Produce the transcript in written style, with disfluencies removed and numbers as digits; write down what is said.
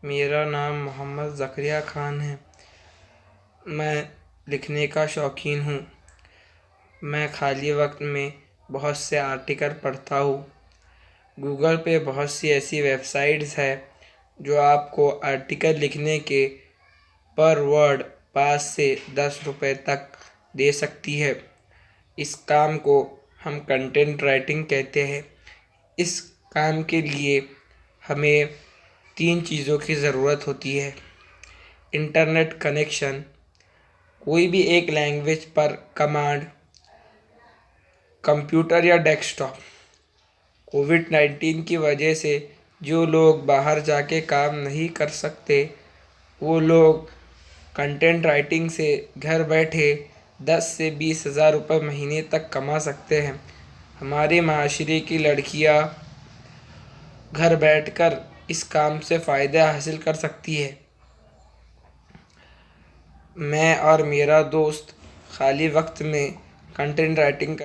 मेरा नाम मोहम्मद ज़करिया ख़ान है। मैं लिखने का शौकीन हूँ। मैं खाली वक्त में बहुत से आर्टिकल पढ़ता हूँ। गूगल पे बहुत सी ऐसी वेबसाइट्स है जो आपको आर्टिकल लिखने के पर वर्ड 5 से 10 रुपए तक दे सकती है। इस काम को हम कंटेंट राइटिंग कहते हैं। इस काम के लिए हमें 3 चीज़ों की ज़रूरत होती है। इंटरनेट कनेक्शन, कोई भी एक लैंग्वेज पर कमांड, कंप्यूटर या डेस्कटॉप। कोविड-19 की वजह से जो लोग बाहर जाके काम नहीं कर सकते, वो लोग कंटेंट राइटिंग से घर बैठे 10 से 20 हज़ार रुपये महीने तक कमा सकते हैं। हमारे माशरे की लड़कियां घर बैठकर इस काम से फ़ायदा हासिल कर सकती है। मैं और मेरा दोस्त खाली वक्त में कंटेंट राइटिंग